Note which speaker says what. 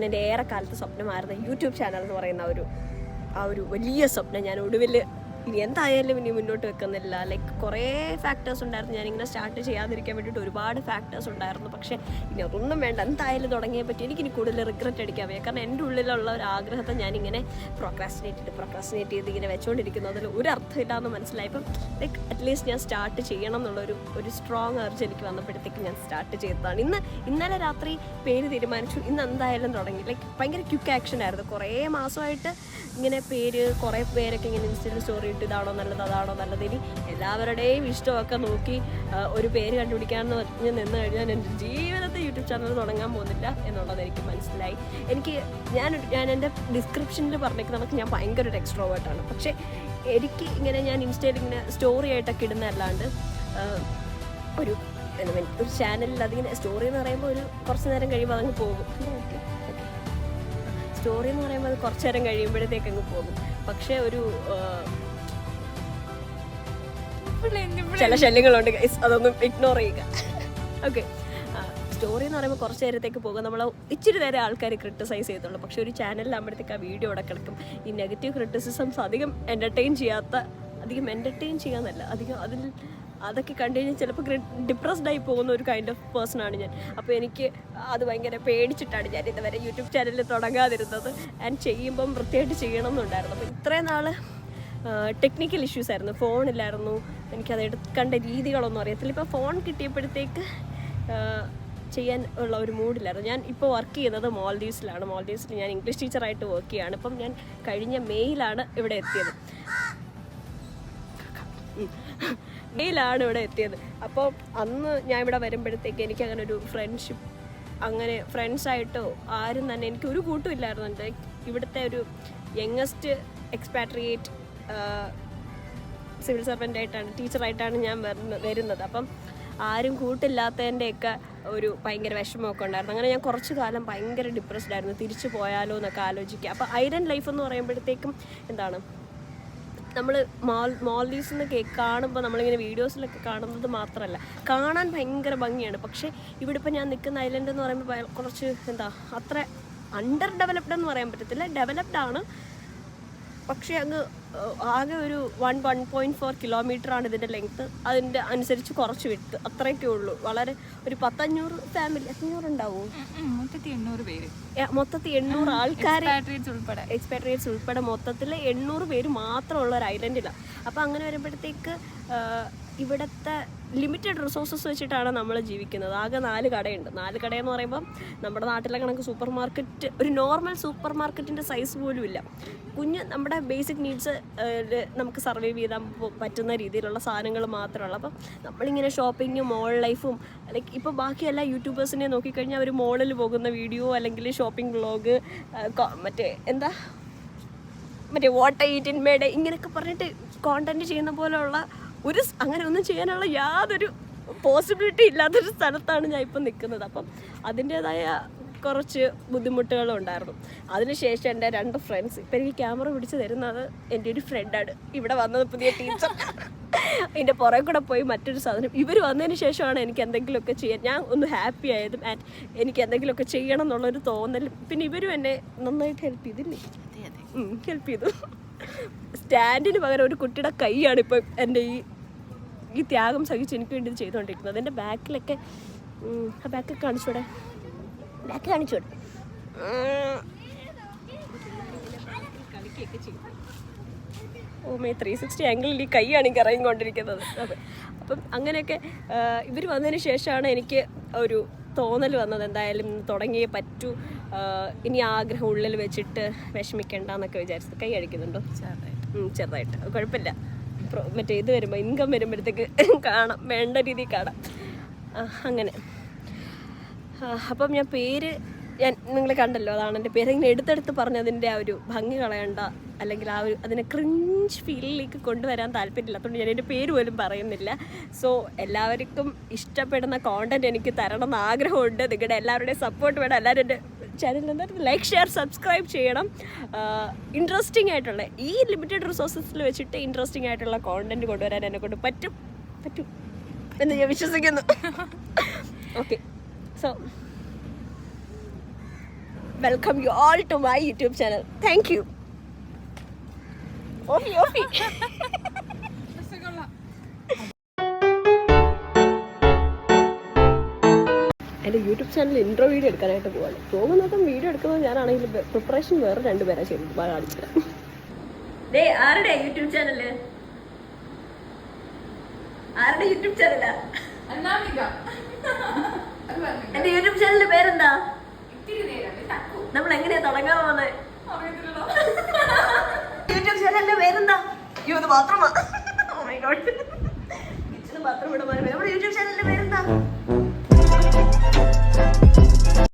Speaker 1: എൻ്റെ ഏറെക്കാലത്തെ സ്വപ്നമായിരുന്നു YouTube channel എന്ന് പറയുന്ന ആ ഒരു വലിയ സ്വപ്നം ഞാൻ ഒടുവിൽ ഇനി എന്തായാലും ഇനി മുന്നോട്ട് വെക്കുന്നില്ല. ലൈക്ക് കുറേ ഫാക്ടേഴ്സ് ഉണ്ടായിരുന്നു. ഞാനിങ്ങനെ സ്റ്റാർട്ട് ചെയ്യാതിരിക്കാൻ വേണ്ടിയിട്ട് ഒരുപാട് ഫാക്ടേഴ്സ് ഉണ്ടായിരുന്നു. പക്ഷേ ഇനി അതൊന്നും വേണ്ട, എന്തായാലും തുടങ്ങിയേ പറ്റി. എനിക്കിനി കൂടുതൽ റിഗ്രറ്റ് അടിക്കാൻ വയ്യ. കാരണം എൻ്റെ ഉള്ളിലുള്ള ഒരു ആഗ്രഹത്തെ ഞാനിങ്ങനെ പ്രൊക്രാസ്റ്റിനേറ്റ് ചെയ്ത് ഇങ്ങനെ വെച്ചുകൊണ്ടിരിക്കുന്നു. അതിൽ ഒരു അർത്ഥമില്ലാന്ന് മനസ്സിലായപ്പം ലൈക്ക് അറ്റ്ലീസ്റ്റ് ഞാൻ സ്റ്റാർട്ട് ചെയ്യണം എന്നുള്ളൊരു സ്ട്രോങ് അർജ് എനിക്ക് വന്നപ്പോഴത്തേക്ക് ഞാൻ സ്റ്റാർട്ട് ചെയ്തതാണ്. ഇന്നലെ രാത്രി പേര് തീരുമാനിച്ചു. ഇന്ന് എന്തായാലും തുടങ്ങി. ലൈക്ക് ഭയങ്കര ക്വിക്ക് ആക്ഷൻ ആയിരുന്നു. കുറേ മാസമായിട്ട് ഇങ്ങനെ കുറേ പേരൊക്കെ ഇങ്ങനെ ഇൻസ്റ്റയിൽ സ്റ്റോറി ഇട്ട് ഇതാണോ നല്ലത് അതാണോ നല്ലത്. ഇനി എല്ലാവരുടെയും ഇഷ്ടമൊക്കെ നോക്കി ഒരു പേര് കണ്ടുപിടിക്കാമെന്ന് പറഞ്ഞ് നിന്ന് കഴിഞ്ഞാൽ എൻ്റെ ജീവിതത്തിൽ യൂട്യൂബ് ചാനൽ തുടങ്ങാൻ പോകുന്നില്ല എന്നുള്ളത് എനിക്ക് മനസ്സിലായി. ഞാൻ എൻ്റെ ഡിസ്ക്രിപ്ഷനിൽ പറഞ്ഞേക്കുന്നത് ഞാൻ ഭയങ്കര ഒരു എക്സ്ട്രോവേർട്ടാണ്. പക്ഷേ എനിക്ക് ഇങ്ങനെ ഞാൻ ഇൻസ്റ്റയിൽ ഇങ്ങനെ സ്റ്റോറി ആയിട്ടൊക്കെ ഇടുന്നതല്ലാണ്ട് ഒരു ചാനലിൽ അതിങ്ങനെ സ്റ്റോറി എന്ന് പറയുമ്പോൾ കുറച്ച് നേരം കഴിയുമ്പോൾ അതങ്ങ് പോകും. സ്റ്റോറി എന്ന് പറയുമ്പോൾ അത് കുറച്ച് നേരം കഴിയുമ്പോഴത്തേക്ക് അങ്ങ് പോകും. പക്ഷേ ചില ശല്യങ്ങളുണ്ട് ഗൈസ്, അതൊന്നും ഇഗ്നോർ ചെയ്യുക. ഓക്കെ, സ്റ്റോറി എന്ന് പറയുമ്പോൾ കുറച്ച് നേരത്തേക്ക് പോകും. നമ്മൾ ഇച്ചിരി നേരം ആൾക്കാർ ക്രിട്ടിസൈസ് ചെയ്തുള്ളൂ. പക്ഷേ ഒരു ചാനലിലാകുമ്പോഴത്തേക്ക് ആ വീഡിയോ അവിടെ കിടക്കും. ഈ നെഗറ്റീവ് ക്രിറ്റിസിസംസ് അധികം എൻ്റർടൈൻ ചെയ്യാന്നല്ല, അതൊക്കെ കണ്ടു കഴിഞ്ഞാൽ ചിലപ്പോൾ ഡിപ്രസ്ഡ് ആയി പോകുന്ന ഒരു കൈൻഡ് ഓഫ് പേഴ്സൺ ആണ് ഞാൻ. അപ്പോൾ എനിക്ക് അത് ഭയങ്കര പേടിച്ചിട്ടാണ് ഞാൻ ഇതുവരെ യൂട്യൂബ് ചാനലിൽ തുടങ്ങാതിരുന്നത്. ആൻഡ് ചെയ്യുമ്പം വൃത്തിയായിട്ട് ചെയ്യണം എന്നുണ്ടായിരുന്നു. അപ്പോൾ ഇത്രയും നാൾ ടെക്നിക്കൽ ഇഷ്യൂസ് ആയിരുന്നു. ഫോണില്ലായിരുന്നു, എനിക്കത് എടുക്കേണ്ട രീതികളൊന്നും അറിയത്തില്ല. ഇപ്പോൾ ഫോൺ കിട്ടിയപ്പോഴത്തേക്ക് ചെയ്യാൻ ഉള്ള ഒരു മൂഡിലായിരുന്നു. ഞാൻ ഇപ്പോൾ വർക്ക് ചെയ്യുന്നത് മാൽദീവ്സിലാണ്. മാൽദീവ്സിൽ ഞാൻ ഇംഗ്ലീഷ് ടീച്ചറായിട്ട് വർക്ക് ചെയ്യുകയാണ്. ഇപ്പം ഞാൻ കഴിഞ്ഞ മെയിലാണ് ഇവിടെ എത്തിയത്. അപ്പോൾ അന്ന് ഞാൻ ഇവിടെ വരുമ്പോഴത്തേക്ക് എനിക്ക് അങ്ങനെ ഒരു ഫ്രണ്ട്ഷിപ്പ്, അങ്ങനെ ഫ്രണ്ട്സായിട്ടോ ആരും തന്നെ എനിക്ക് ഒരു കൂട്ടും ഇല്ലായിരുന്നു. എൻ്റെ ഇവിടുത്തെ ഒരു യങ്ങസ്റ്റ് എക്സ്പാട്രിയേറ്റ് സിവിൽ സർവൻ്റ് ആയിട്ടാണ്, ടീച്ചറായിട്ടാണ് ഞാൻ വരുന്നത്. അപ്പം ആരും കൂട്ടില്ലാത്തതിൻ്റെയൊക്കെ ഒരു ഭയങ്കര വിഷമമൊക്കെ ഉണ്ടായിരുന്നു. അങ്ങനെ ഞാൻ കുറച്ച് കാലം ഭയങ്കര ഡിപ്രസ്ഡ് ആയിരുന്നു. തിരിച്ചു പോയാലോ എന്നൊക്കെ ആലോചിക്കുക. അപ്പോൾ ഐലൻഡ് ലൈഫ് എന്ന് പറയുമ്പോഴത്തേക്കും എന്താണ്, നമ്മൾ മാൽദീവ്സ് എന്ന് കാണുമ്പോൾ നമ്മളിങ്ങനെ വീഡിയോസിലൊക്കെ കാണുന്നത് മാത്രമല്ല, കാണാൻ ഭയങ്കര ഭംഗിയാണ്. പക്ഷേ ഇവിടെ ഇപ്പോൾ ഞാൻ നിൽക്കുന്ന ഐലൻഡ് എന്ന് പറയുമ്പോൾ കുറച്ച് അത്ര അണ്ടർ ഡെവലപ്ഡ് എന്ന് പറയാൻ പറ്റത്തില്ല, ഡെവലപ്ഡ് ആണ്. പക്ഷേ അങ്ങ് ആകെ ഒരു 1.4 കിലോമീറ്ററാണ് ഇതിൻ്റെ ലെങ്ത്ത്. അതിൻ്റെ അനുസരിച്ച് കുറച്ച് വിട്ട് അത്രയൊക്കെ ഉള്ളൂ. വളരെ ഒരു 500 ഫാമിലി, 500 ഉണ്ടാവും മൊത്തത്തിൽ 800 ആൾക്കാർ, എക്സ്പാട്രിയേറ്റ്സ് ഉൾപ്പെടെ മൊത്തത്തിൽ 800 പേര് മാത്രമുള്ള ഒരു ഐലൻഡിലാണ്. അപ്പോൾ അങ്ങനെ വരുമ്പോഴത്തേക്ക് ഇവിടുത്തെ ലിമിറ്റഡ് റിസോഴ്സസ് വെച്ചിട്ടാണ് നമ്മൾ ജീവിക്കുന്നത്. ആകെ 4 കടയുണ്ട്. 4 കടയെന്ന് പറയുമ്പം നമ്മുടെ നാട്ടിലെ കണക്ക് സൂപ്പർ മാർക്കറ്റ്, ഒരു നോർമൽ സൂപ്പർ മാർക്കറ്റിൻ്റെ സൈസ് പോലും ഇല്ല. നമ്മുടെ ബേസിക് നീഡ്സ് നമുക്ക് സർവൈവ് ചെയ്താൽ പറ്റുന്ന രീതിയിലുള്ള സാധനങ്ങൾ മാത്രമുള്ളൂ. അപ്പം നമ്മളിങ്ങനെ ഷോപ്പിങ്ങും മോൾ ലൈഫും, ലൈക്ക് ഇപ്പോൾ ബാക്കി എല്ലാ യൂട്യൂബേഴ്സിനെ നോക്കിക്കഴിഞ്ഞാൽ അവർ മോളിൽ പോകുന്ന വീഡിയോ അല്ലെങ്കിൽ ഷോപ്പിംഗ് വ്ളോഗ്, മറ്റേ what I eat in may day ഇങ്ങനെയൊക്കെ പറഞ്ഞിട്ട് കോണ്ടന്റ് ചെയ്യുന്ന പോലെയുള്ള അങ്ങനെ ഒന്നും ചെയ്യാനുള്ള യാതൊരു പോസിബിലിറ്റി ഇല്ലാത്തൊരു സ്ഥലത്താണ് ഞാൻ ഇപ്പം നിൽക്കുന്നത്. അപ്പം അതിൻ്റേതായ കുറച്ച് ബുദ്ധിമുട്ടുകളും ഉണ്ടായിരുന്നു. അതിനുശേഷം എൻ്റെ 2 ഫ്രണ്ട്സ്, ഇപ്പം എനിക്ക് ക്യാമറ പിടിച്ച് തരുന്നത് എൻ്റെ ഒരു ഫ്രണ്ടാണ്. ഇവിടെ വന്നത് പുതിയ ടീച്ചർ. അതിൻ്റെ പുറകെ കൂടെ പോയി മറ്റൊരു സാധനം. ഇവർ വന്നതിന് ശേഷമാണ് എനിക്ക് എന്തെങ്കിലുമൊക്കെ ചെയ്യാൻ, ഞാൻ ഒന്ന് ഹാപ്പി ആയതും ആൻഡ് എനിക്ക് എന്തെങ്കിലുമൊക്കെ ചെയ്യണം എന്നുള്ളൊരു തോന്നലും. പിന്നെ ഇവരും എന്നെ നന്നായിട്ട് ഹെൽപ്പ് ചെയ്തില്ലേ? ഹെൽപ്പ് ചെയ്തു. സ്റ്റാൻഡിന് പകരം ഒരു കുട്ടിയുടെ കൈയാണ് ഇപ്പം എൻ്റെ ഈ ത്യാഗം സഹിച്ച് എനിക്ക് വേണ്ടി ഇത് ചെയ്തുകൊണ്ടിരിക്കുന്നത്. എൻ്റെ ബാക്കിലൊക്കെ ആ ബാക്ക് കാണിച്ചൂടെ? കളിക്കുകയൊക്കെ ചെയ്യും. ഓമേ 360 ആംഗിളിൽ ഈ കൈയാണ് എനിക്ക് ഇറങ്ങിക്കൊണ്ടിരിക്കുന്നത്. അപ്പം അങ്ങനെയൊക്കെ ഇവർ വന്നതിന് ശേഷമാണ് എനിക്ക് ഒരു തോന്നൽ വന്നത്, എന്തായാലും തുടങ്ങിയേ പറ്റൂ, ഇനി ആഗ്രഹം ഉള്ളിൽ വെച്ചിട്ട് വിഷമിക്കണ്ട എന്നൊക്കെ വിചാരിച്ചത്. കൈ അടിക്കുന്നുണ്ടോ? ചെറുതായിട്ട്, കുഴപ്പമില്ല. മറ്റേ ഇത് വരുമ്പോൾ ഇൻകം വരുമ്പോഴത്തേക്ക് കാണാം, വേണ്ട രീതിയിൽ കാണാം. അങ്ങനെ അപ്പം ഞാൻ നിങ്ങൾ കണ്ടല്ലോ, അതാണ് എൻ്റെ പേര്. ഇങ്ങനെ എടുത്തെടുത്ത് പറഞ്ഞതിൻ്റെ ആ ഒരു ഭംഗി കളയണ്ട, അല്ലെങ്കിൽ അതിനെ ക്രിഞ്ച് ഫീലിലേക്ക് കൊണ്ടുവരാൻ താല്പര്യമില്ലാത്തതുകൊണ്ട് ഞാൻ എൻ്റെ പേര് പോലും പറയുന്നില്ല. സോ എല്ലാവർക്കും ഇഷ്ടപ്പെടുന്ന കോണ്ടന്റ് എനിക്ക് തരണം എന്ന് ആഗ്രഹമുണ്ട്. നിങ്ങളുടെ എല്ലാവരുടെയും സപ്പോർട്ട് വേണം. എല്ലാവരും എൻ്റെ ചാനൽ ലൈക്ക്, ഷെയർ, സബ്സ്ക്രൈബ് ചെയ്യണം. ഇൻട്രസ്റ്റിംഗ് ആയിട്ടുള്ള ഈ ലിമിറ്റഡ് റിസോഴ്സസിൽ വെച്ചിട്ട് ഇൻട്രസ്റ്റിംഗ് ആയിട്ടുള്ള കോണ്ടന്റ് കൊണ്ടുവരാൻ എന്നെക്കൊണ്ട് പറ്റും എന്ന് ഞാൻ വിശ്വസിക്കുന്നു. Okay, so welcome you all to my YouTube channel. Thank you. ഓഫി ഓഫി. എൻ്റെ യൂട്യൂബ് ചാനൽ ഇൻട്രോ വീഡിയോ എടുക്കാനായിട്ട് പോവാണ്. പോകുന്നതും വീഡിയോ എടുക്കുന്നത് ഞാനാണെങ്കിൽ പ്രിപ്പറേഷൻ വേറെ 2 പേരാ ചെയ്തത്. കാണിച്ചില്ല. ആരുടെ യൂട്യൂബ് ചാനല്? ആരുടെ യൂട്യൂബ് ചാനലാ? എന്റെ യൂട്യൂബ് ചാനലിന്റെ പേരെന്താ? നമ്മൾ എങ്ങനെയാ തുടങ്ങാൻ പോകുന്നത്? യൂട്യൂബ് ചാനലിന്റെ പേരെന്താ? ഇത് മാത്രമാ. Oh my God. കിച്ചണ് മാത്രം ഇവിടെ നമ്മുടെ യൂട്യൂബ് ചാനലിന്റെ പേരെന്താ?